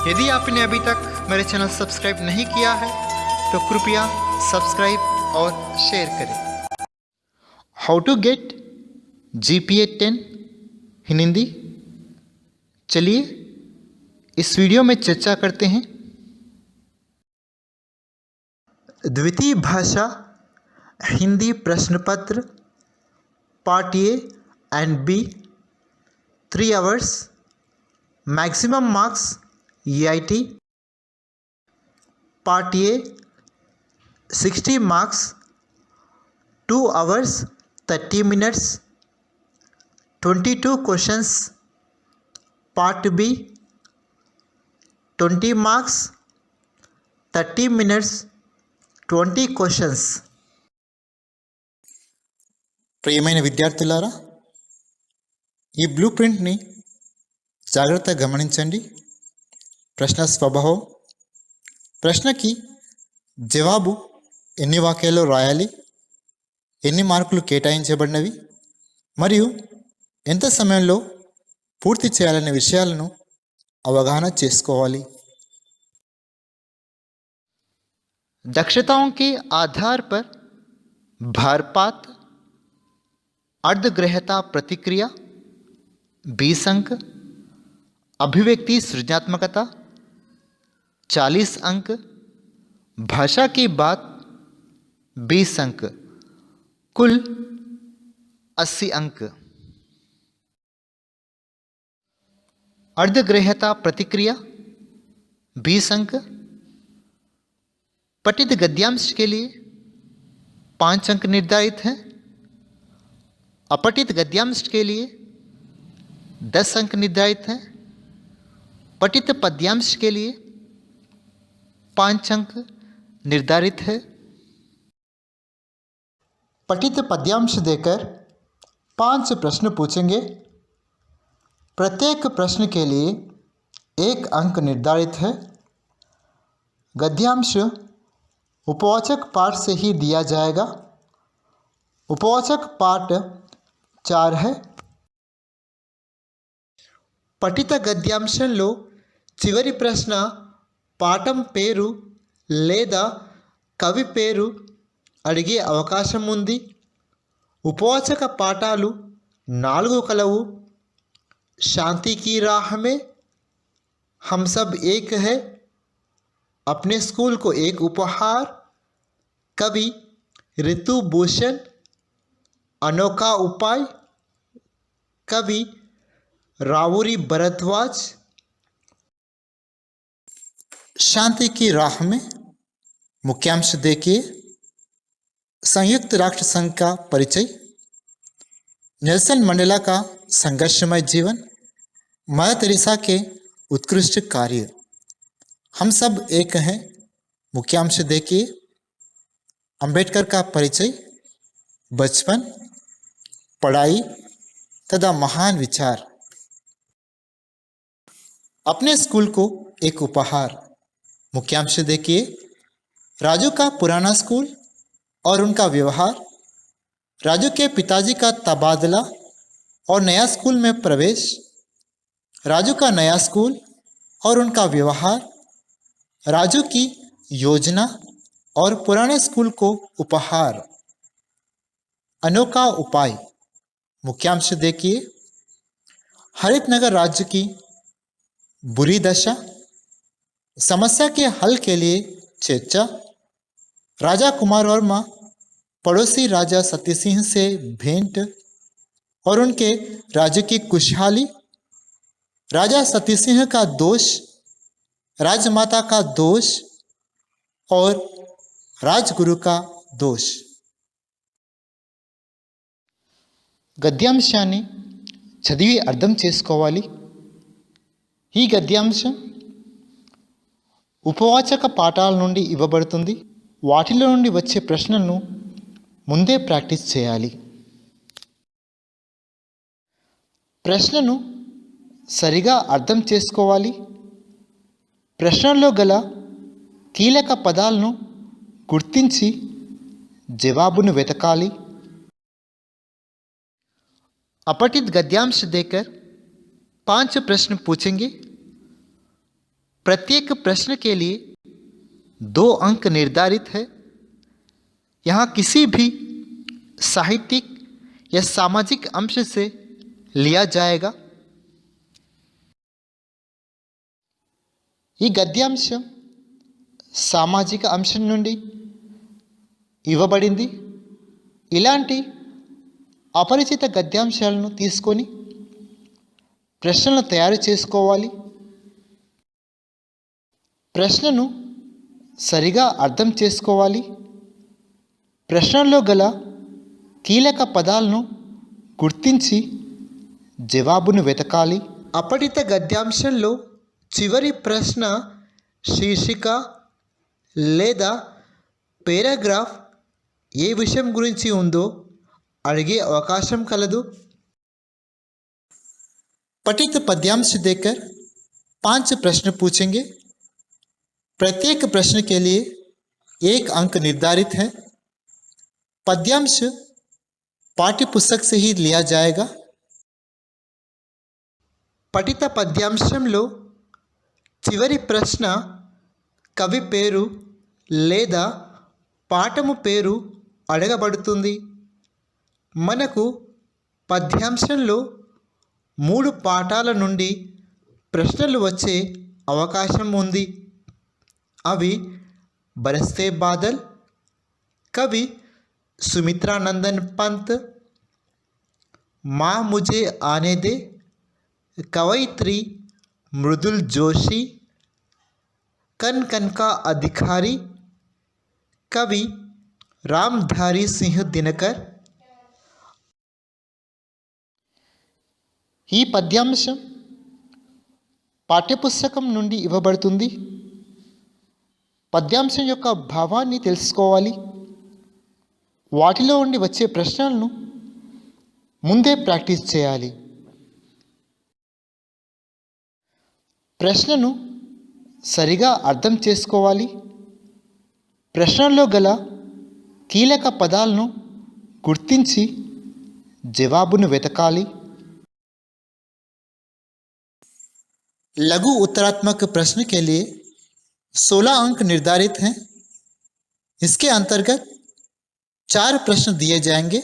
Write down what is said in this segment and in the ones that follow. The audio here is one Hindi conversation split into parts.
यदि आपने अभी तक मेरे चैनल सब्सक्राइब नहीं किया है तो कृपया सब्सक्राइब और शेयर करें। हाउ टू गेट GPA 10 इन हिंदी, चलिए इस वीडियो में चर्चा करते हैं। द्वितीय भाषा हिंदी प्रश्न पत्र part A and B, 3 hours, maximum marks EIT। Part A 60 marks, 2 hours 30 minutes, 22 questions। Part B 20 marks, 30 minutes, 20 questions। ప్రియమైన విద్యార్థులారా, ఈ బ్లూ ప్రింట్ని జాగ్రత్తగా గమనించండి. ప్రశ్న స్వభావం, ప్రశ్నకి జవాబు ఎన్ని వాక్యాల్లో రాయాలి, ఎన్ని మార్కులు కేటాయించబడినవి మరియు ఎంత సమయంలో పూర్తి చేయాలనే విషయాలను అవగాహన చేసుకోవాలి. दक्षताओं के आधार पर भारपात, अर्धग्रहता प्रतिक्रिया 20 अंक, अभिव्यक्ति सृजनात्मकता 40 अंक, भाषा की बात 20 अंक, कुल 80 अंक। अर्धग्रहता प्रतिक्रिया 20 अंक, पठित गद्यांश के लिए 5 अंक निर्धारित हैं, अपठित गद्यांश के लिए 10 अंक निर्धारित हैं, पठित पद्यांश के लिए 5 अंक निर्धारित है। पठित पद्यांश देकर 5 प्रश्न पूछेंगे। प्रत्येक प्रश्न के लिए 1 अंक निर्धारित है। गद्यांश उपवाचक पाठ से ही दिया जाएगा। उपवाचक पाठ 4 है। పఠిత గద్యాంశంలో చివరి ప్రశ్న పాఠం పేరు లేదా కవి పేరు అడిగే అవకాశం ఉంది. ఉపవాచక పాఠాలు 4 కలవు. శాంతి की राह में, हम सब एक है, अपने स्कूल को एक उपहार, कवि ऋतु भूषण, अनोखा उपाय, कवि रावूरी भरद्वाज। शांति की राह में मुख्यांश देखिए। संयुक्त राष्ट्र संघ का परिचय, नेल्सन मंडेला का संघर्षमय जीवन, मदर तेरेसा के उत्कृष्ट कार्य, हम सब एक हैं। मुख्यांश देखिए। अंबेडकर का परिचय, बचपन, पढ़ाई तथा महान विचार। अपने स्कूल को एक उपहार, मुख्यांश देखिए। राजू का पुराना स्कूल और उनका व्यवहार, राजू के पिताजी का तबादला और नया स्कूल में प्रवेश, राजू का नया स्कूल और उनका व्यवहार, राजू की योजना और पुराने स्कूल को उपहार, अनोखा उपाय। मुख्यांश देखिए। हरित नगर राज्य की बुरी दशा, समस्या के हल के लिए चर्चा, राजा कुमार वर्मा पड़ोसी राजा सती सिंह से भेंट और उनके राज्य की खुशहाली, राजा सती सिंह का दोष, राजमाता का दोष और राजगुरु का दोष। గద్యాంశాన్ని చదివి అర్థం చేసుకోవాలి. ఈ గద్యాంశం ఉపవాచక పాఠాల నుండి ఇవ్వబడుతుంది. వాటిలో నుండి వచ్చే ప్రశ్నలను ముందే ప్రాక్టీస్ చేయాలి. ప్రశ్నను సరిగా అర్థం చేసుకోవాలి. ప్రశ్నలో గల కీలక పదాలను గుర్తించి జవాబును వెతకాలి. अपठित गद्यांश देकर 5 प्रश्न पूछेंगे। प्रत्येक प्रश्न के लिए 2 अंक निर्धारित है। यहाँ किसी भी साहित्यिक या सामाजिक अंश से लिया जाएगा। ఈ గద్యాంశం సామాజిక అంశం నుండి ఇవ్వబడింది. ఇలాంటి అపరిచిత గద్యాంశాలను తీసుకొని ప్రశ్నలను తయారు చేసుకోవాలి. ప్రశ్నను సరిగా అర్థం చేసుకోవాలి. ప్రశ్నలో గల కీలక పదాలను గుర్తించి జవాబును వెతకాలి. అపరిచిత గద్యాంశంలో చివరి ప్రశ్న శీర్షిక లేదా పేరాగ్రాఫ్ ఏ విషయం గురించి ఉందో అడిగే అవకాశం కలదు. पठित पद्यांश देकर 5 प्रश्न पूछेंगे। प्रत्येक प्रश्न के लिए 1 अंक निर्धारित है। पद्यांश पाठ्य पुस्तक से ही लिया जाएगा। పఠిత పద్యాంశంలో చివరి ప్రశ్న కవి పేరు లేదా పాఠము పేరు అడగబడుతుంది. మనకు పద్యాంశంలో 3 పాఠాల నుండి ప్రశ్నలు వచ్చే అవకాశం ఉంది. అవి బరస్తే బాదల్, కవి సుమిత్రానందన్ పంత్, మా ముझे ఆనే దే, కవయిత్రి మృదుల్ జోషి, కన్ కన్ కా అధికారి, కవి రామ్ధారి సింహ్ దినకర్. ఈ పద్యాంశం పాఠ్యపుస్తకం నుండి ఇవ్వబడుతుంది. పద్యాంశం యొక్క భావాన్ని తెలుసుకోవాలి. వాటిలో ఉండి వచ్చే ప్రశ్నలను ముందే ప్రాక్టీస్ చేయాలి. ప్రశ్నను సరిగా అర్థం చేసుకోవాలి. ప్రశ్నలో గల కీలక పదాలను గుర్తించి జవాబును వెతకాలి. लघु उत्तरात्मक प्रश्न के लिए 16 अंक निर्धारित हैं। इसके अंतर्गत 4 प्रश्न दिए जाएंगे।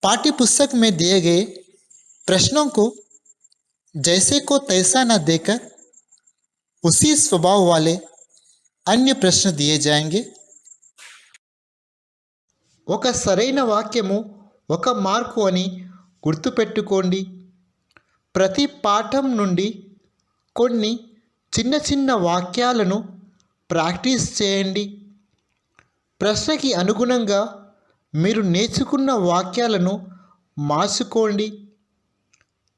पाठ्य पुस्तक में दिए गए प्रश्नों को जैसे को तैसा न देकर उसी स्वभाव वाले अन्य प्रश्न दिए जाएंगे। ఒక సరైన వాక్యము 1 మార్కు అని గుర్తుపెట్టుకోండి. ప్రతి పాఠం నుండి కొన్ని చిన్న చిన్న వాక్యాలను ప్రాక్టీస్ చేయండి. ప్రశ్నకి అనుగుణంగా మీరు నేర్చుకున్న వాక్యాలను మార్చుకోండి.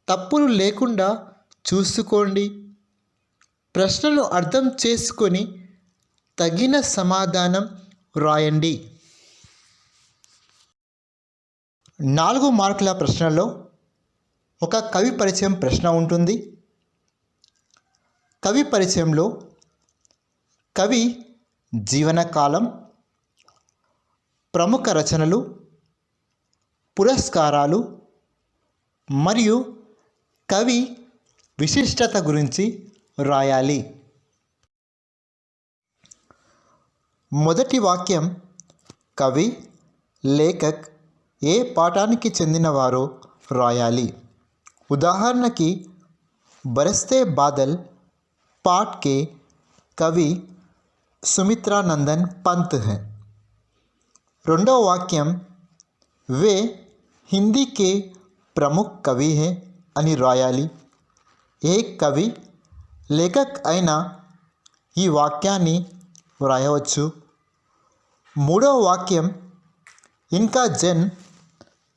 తప్పులు లేకుండా చూసుకోండి. ప్రశ్నను అర్థం చేసుకొని తగిన సమాధానం రాయండి. 4 మార్కుల ప్రశ్నలో ఒక కవి పరిచయం ప్రశ్న ఉంటుంది. కవి పరిచయంలో కవి జీవనకాలం, ప్రముఖ రచనలు, పురస్కారాలు మరియు కవి విశిష్టత గురించి రాయాలి. మొదటి వాక్యం కవి, లేఖక్ ఏ పాఠానికి చెందినవారో రాయాలి. ఉదాహరణకి బరస్తే బాదల్ पाठ के कवि सुमित्रानंदन पंत हैं. రెండవ వాక్యం वे हिंदी के प्रमुख कवि हैं అని రాయాలి. ఏ కవి లేఖక్ అయినా ఈ వాక్యాన్ని వ్రాయవచ్చు. మూడవ వాక్యం इनका जन्म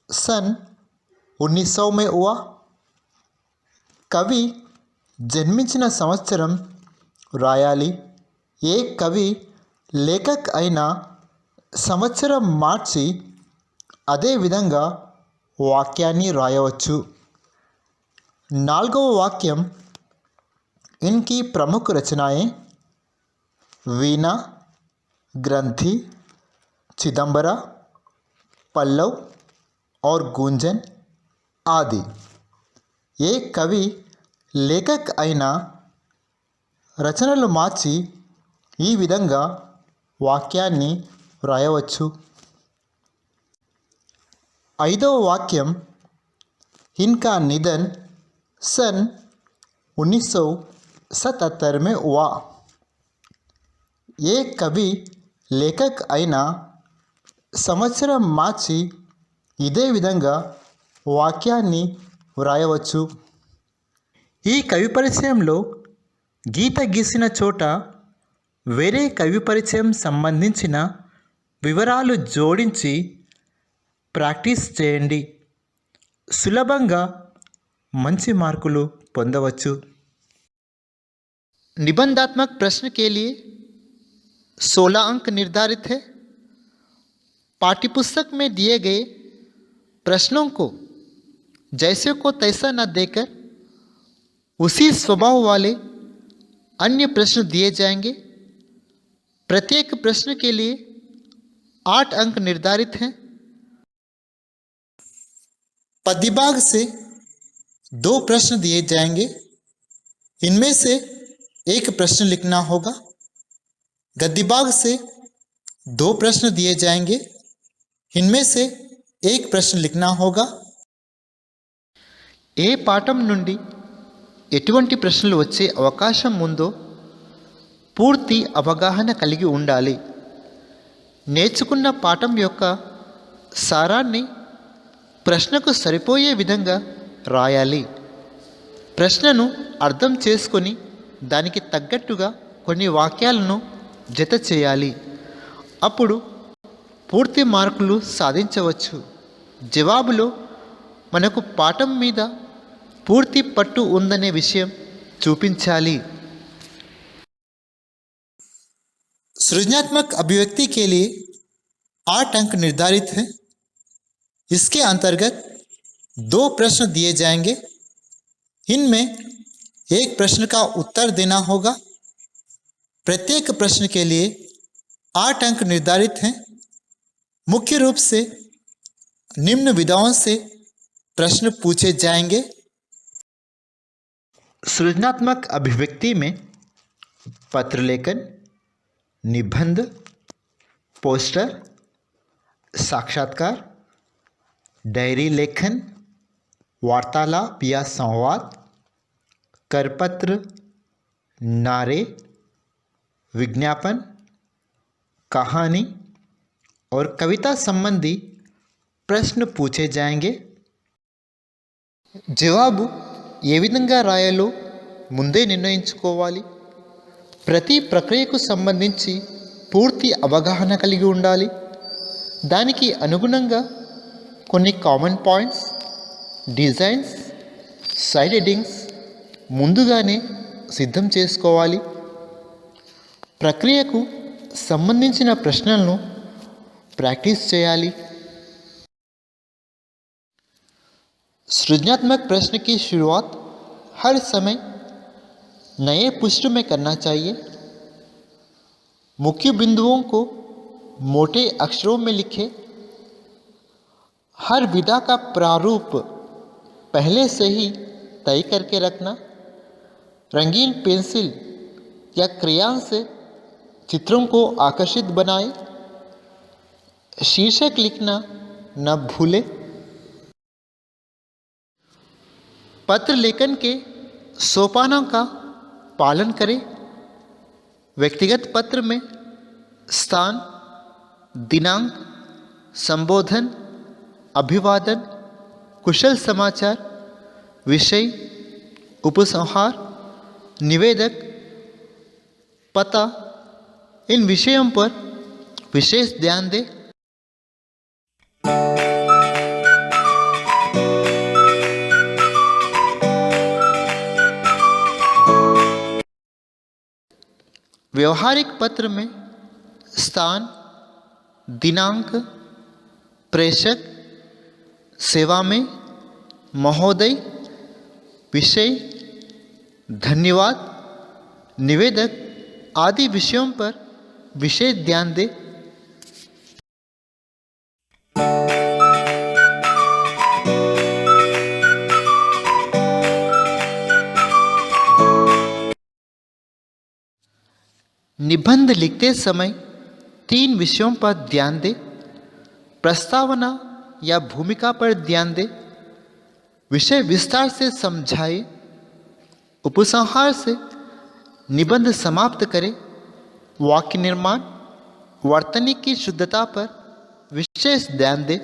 सन 1900 में हुआ. కవి జన్మించిన సంవత్సరం రాయాలి. ఏ కవి లేఖక్ అయినా సంవత్సరం మార్చి అదే విధంగా వాక్యాన్ని రాయవచ్చు. నాలుగవ వాక్యం इनकी प्रमुख रचनाएं वीणा, ग्रंथि, चिदंबरा, पल्लव और गुंजन आदि. ఏ కవి లేఖక్ అయినా రచనలు మార్చి ఈ విధంగా వాక్యాన్ని వ్రాయవచ్చు. 5వ వాక్యం इनका निधन सन 1977 में हुआ. ఏ కవి లేఖక్ అయినా సంవత్సరం మార్చి ఇదే విధంగా వాక్యాన్ని వ్రాయవచ్చు. ఈ కవి పరిచయంలో గీత గీసిన చోట వేరే కవి పరిచయం సంబంధించిన వివరాలు జోడించి ప్రాక్టీస్ చేయండి. సులభంగా మంచి మార్కులు పొందవచ్చు. निबंधात्मक प्रश्न के लिए 16 अंक निर्धारित है. पाठ्यपुस्तक में दिए गए प्रश्नों को जैसे को तैसा न देकर उसी स्वभाव वाले अन्य प्रश्न दिए जाएंगे. प्रत्येक प्रश्न के लिए 8 अंक निर्धारित हैं. पद्यभाग से 2 प्रश्न दिए जाएंगे. इनमें से एक प्रश्न लिखना होगा. गद्यभाग से 2 प्रश्न दिए जाएंगे. इनमें से एक प्रश्न लिखना होगा. ఏ పాఠం నుండి ఎటువంటి ప్రశ్నలు వచ్చే అవకాశం ఉందో పూర్తి అవగాహన కలిగి ఉండాలి. నేర్చుకున్న పాఠం యొక్క సారాన్ని ప్రశ్నకు సరిపోయే విధంగా రాయాలి. ప్రశ్నను అర్థం చేసుకొని దానికి తగ్గట్టుగా కొన్ని వాక్యాలను జత చేయాలి. అప్పుడు పూర్తి మార్కులు సాధించవచ్చు. జవాబులో మనకు పాఠం మీద పూర్తి పట్టు ఉందనే విషయం చూపించాలి. सृजनात्मक अभिव्यक्ति के लिए 8 अंक निर्धारित हैं. इसके अंतर्गत 2 प्रश्न दिए जाएंगे. इनमें एक प्रश्न का उत्तर देना होगा. प्रत्येक प्रश्न के लिए 8 अंक निर्धारित हैं. मुख्य रूप से निम्न विधाओं से प्रश्न पूछे जाएंगे. सृजनात्मक अभिव्यक्ति में पत्र लेखन, निबंध, पोस्टर, साक्षात्कार, डायरी लेखन, वार्तालाप या संवाद, करपत्र, नारे, विज्ञापन, कहानी और कविता संबंधी प्रश्न पूछे जाएंगे. జవాబు ఏ విధంగా రాయాలో ముందే నిర్ణయించుకోవాలి. ప్రతి ప్రక్రియకు సంబంధించి పూర్తి అవగాహన కలిగి ఉండాలి. దానికి అనుగుణంగా కొన్ని common points, designs, side headings ముందుగానే సిద్ధం చేసుకోవాలి. ప్రక్రియకు సంబంధించిన ప్రశ్నలను ప్రాక్టీస్ చేయాలి. सृजनात्मक प्रश्न की शुरुआत हर समय नए पृष्ठ में करना चाहिए. मुख्य बिंदुओं को मोटे अक्षरों में लिखें. हर विधा का प्रारूप पहले से ही तय करके रखना. रंगीन पेंसिल या क्रेयॉन से चित्रों को आकर्षित बनाएं. शीर्षक लिखना न भूलें. पत्र लेखन के सोपानों का पालन करें. व्यक्तिगत पत्र में स्थान, दिनांक, संबोधन, अभिवादन, कुशल समाचार, विषय, उपसंहार, निवेदक, पता, इन विषयों पर विशेष ध्यान दें. व्यवहारिक पत्र में स्थान, दिनांक, प्रेषक, सेवा में, महोदय, विषय, धन्यवाद, निवेदक आदि विषयों पर विशेष ध्यान दें. निबंध लिखते समय 3 विषयों पर ध्यान दें। प्रस्तावना या भूमिका पर ध्यान दें, विषय विस्तार से समझाएं, उपसंहार से निबंध समाप्त करें, वाक्य निर्माण, वर्तनी की शुद्धता पर विशेष ध्यान दें।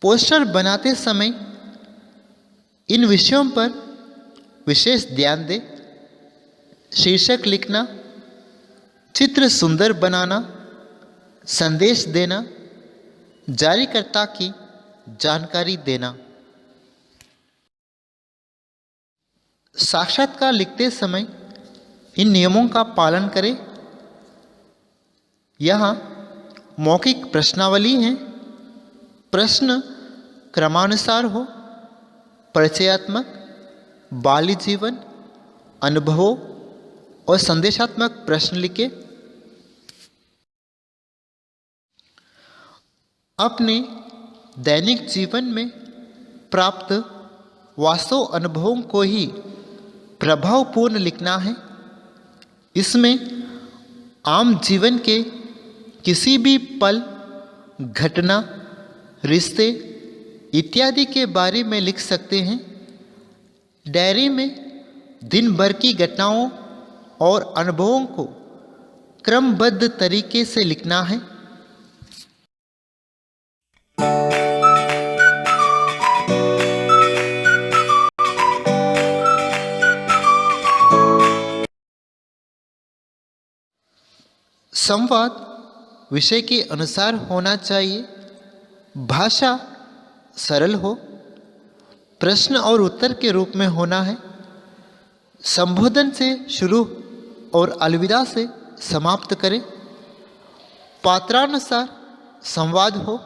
पोस्टर बनाते समय इन विषयों पर विशेष ध्यान दें। शीर्षक लिखना, चित्र सुंदर बनाना, संदेश देना, जारीकर्ता की जानकारी देना। साक्षात्कार लिखते समय इन नियमों का पालन करें। यहाँ मौखिक प्रश्नावली है। प्रश्न क्रमानुसार हो, परिचयात्मक, बाल्य जीवन, अनुभवों और संदेशात्मक प्रश्न लिखें। अपने दैनिक जीवन में प्राप्त वास्तव अनुभवों को ही प्रभावपूर्ण लिखना है। इसमें आम जीवन के किसी भी पल, घटना, रिश्ते इत्यादि के बारे में लिख सकते हैं। डायरी में दिन भर की घटनाओं और अनुभवों को क्रमबद्ध तरीके से लिखना है। संवाद विषय के अनुसार होना चाहिए। भाषा सरल हो, प्रश्न और उत्तर के रूप में होना है। संबोधन से शुरू और अलविदा से समाप्त करें। पात्रानुसार संवाद हो।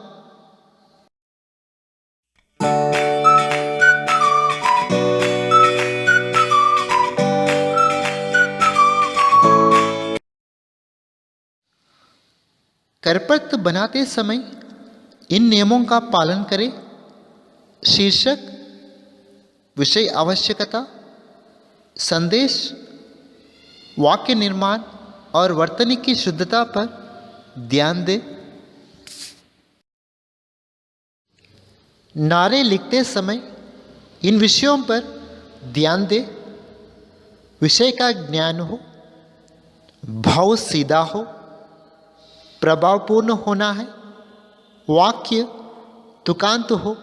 करपत्र बनाते समय इन नियमों का पालन करें। शीर्षक, विषय आवश्यकता, संदेश, वाक्य निर्माण और वर्तनी की शुद्धता पर ध्यान दें। नारे लिखते समय इन विषयों पर ध्यान दें। विषय का ज्ञान हो, भाव सीधा हो, प्रभावपूर्ण होना है, वाक्य तुकांत हो।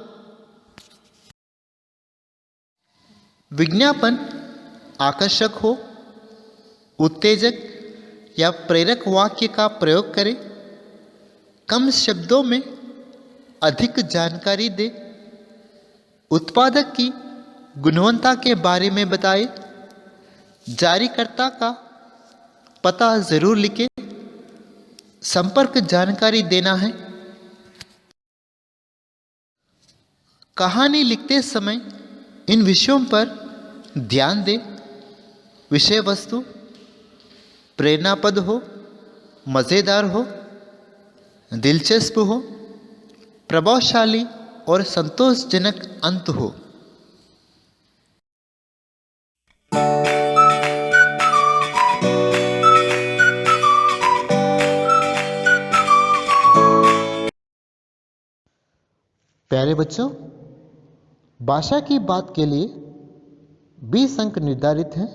विज्ञापन आकर्षक हो, उत्तेजक या प्रेरक वाक्य का प्रयोग करें। कम शब्दों में अधिक जानकारी दें। उत्पादक की गुणवत्ता के बारे में बताएं। जारीकर्ता का पता जरूर लिखें। संपर्क जानकारी देना है। कहानी लिखते समय इन विषयों पर ध्यान दें। विषय वस्तु प्रेरणापद हो, मज़ेदार हो, दिलचस्प हो, प्रभावशाली और संतोषजनक अंत हो। प्यारे बच्चों, भाषा की बात के लिए 20 अंक निर्धारित हैं।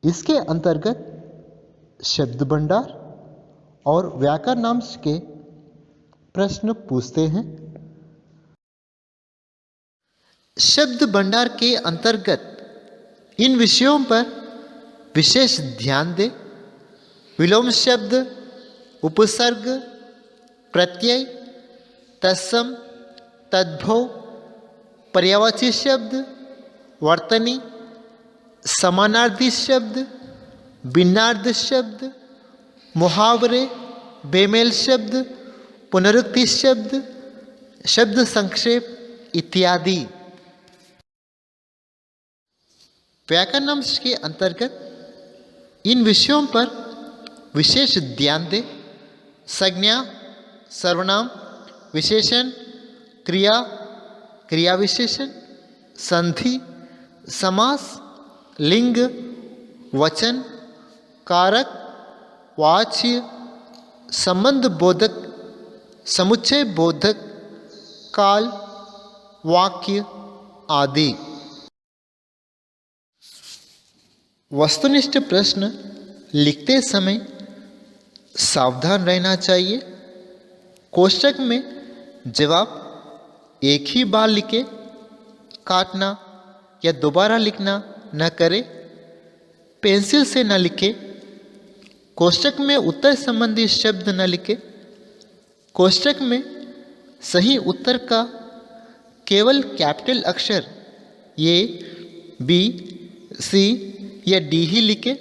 इसके अंतर्गत शब्द भंडार और व्याकरणांश के प्रश्न पूछते हैं। शब्द भंडार के अंतर्गत इन विषयों पर विशेष ध्यान दें। विलोम शब्द, उपसर्ग, प्रत्यय, तत्सम, तद्भव, पर्यायवाची शब्द, वर्तनी, समानार्थी शब्द, भिन्नार्थ शब्द, मुहावरे, बेमेल शब्द, पुनरुक्ति शब्द, शब्द संक्षेप इत्यादि। व्याकरण अंश के अंतर्गत इन विषयों पर विशेष ध्यान दें। संज्ञा, सर्वनाम, विशेषण, क्रिया, क्रिया विशेषण, संधि, समास, लिंग, वचन, कारक, वाच्य, संबंध बोधक, समुच्चय बोधक, काल, वाक्य आदि। वस्तुनिष्ठ प्रश्न लिखते समय सावधान रहना चाहिए। कोष्ठक में जवाब एक ही बार लिखे, काटना या दोबारा लिखना न करें। पेंसिल से न लिखे। कोष्ठक में उत्तर संबंधी शब्द न लिखे। कोष्ठक में सही उत्तर का केवल कैपिटल अक्षर ए, बी, सी या डी ही लिखे।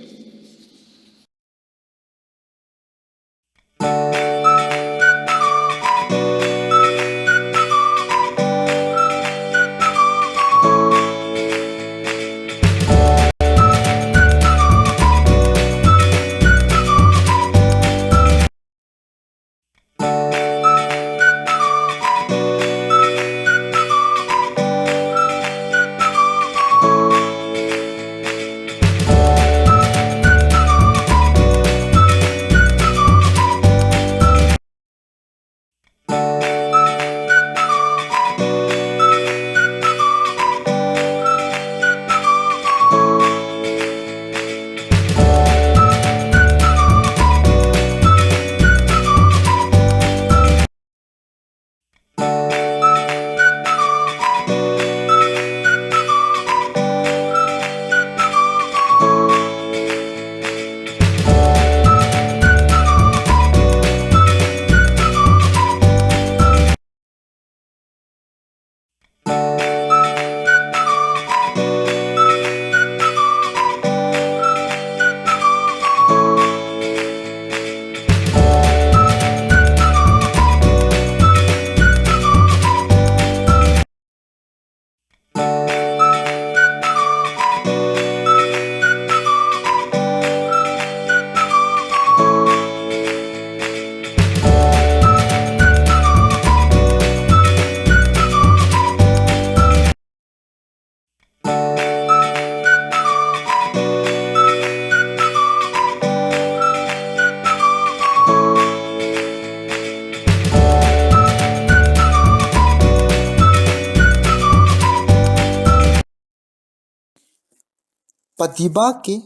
प्रतिभा के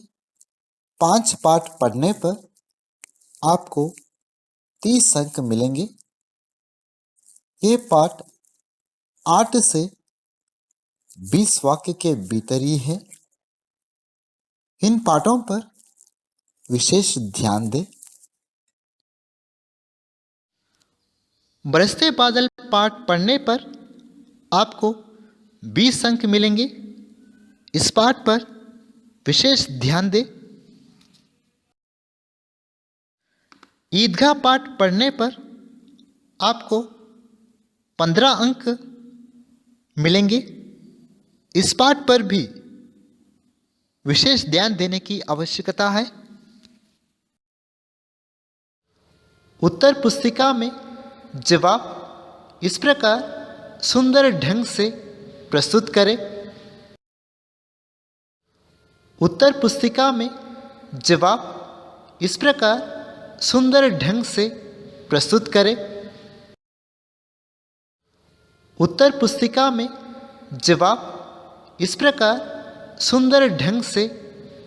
5 पाठ पढ़ने पर आपको 30 अंक मिलेंगे। ये पाठ 8 से 20 वाक्य के भीतर ही है। इन पाठों पर विशेष ध्यान दें। बरसते बादल पाठ पढ़ने पर आपको 20 अंक मिलेंगे। इस पाठ पर विशेष ध्यान दें। ईदगाह पाठ पढ़ने पर आपको 15 अंक मिलेंगे। इस पाठ पर भी विशेष ध्यान देने की आवश्यकता है। उत्तर पुस्तिका में जवाब इस प्रकार सुंदर ढंग से प्रस्तुत करें। उत्तर पुस्तिका में जवाब इस प्रकार सुंदर ढंग से प्रस्तुत करें। उत्तर पुस्तिका में जवाब इस प्रकार सुंदर ढंग से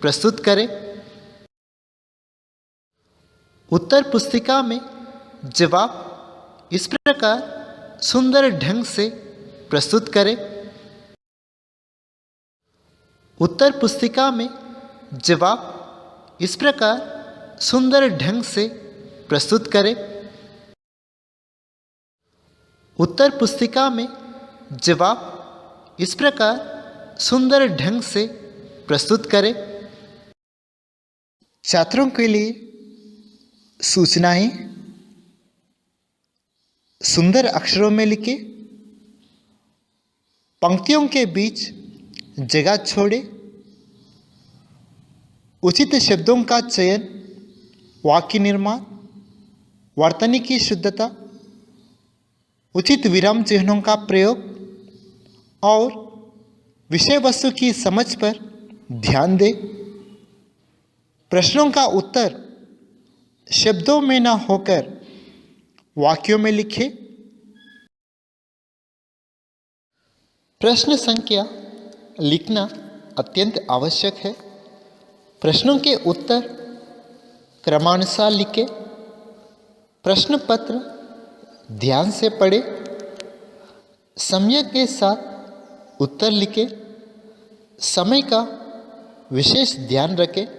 प्रस्तुत करें। उत्तर पुस्तिका में जवाब इस प्रकार सुंदर ढंग से प्रस्तुत करें। उत्तर पुस्तिका में जवाब इस प्रकार सुंदर ढंग से प्रस्तुत करें। उत्तर पुस्तिका में जवाब इस प्रकार सुंदर ढंग से प्रस्तुत करें। छात्रों के लिए सूचनाएं सुंदर अक्षरों में लिखें, पंक्तियों के बीच जगह छोड़े, उचित शब्दों का चयन, वाक्य निर्माण, वर्तनी की शुद्धता, उचित विराम चिन्हों का प्रयोग और विषय वस्तु की समझ पर ध्यान दें। प्रश्नों का उत्तर शब्दों में न होकर वाक्यों में लिखें। प्रश्न संख्या लिखना अत्यंत आवश्यक है। प्रश्नों के उत्तर क्रमानुसार लिखें। प्रश्न पत्र ध्यान से पढ़ें। समय के साथ उत्तर लिखें। समय का विशेष ध्यान रखें।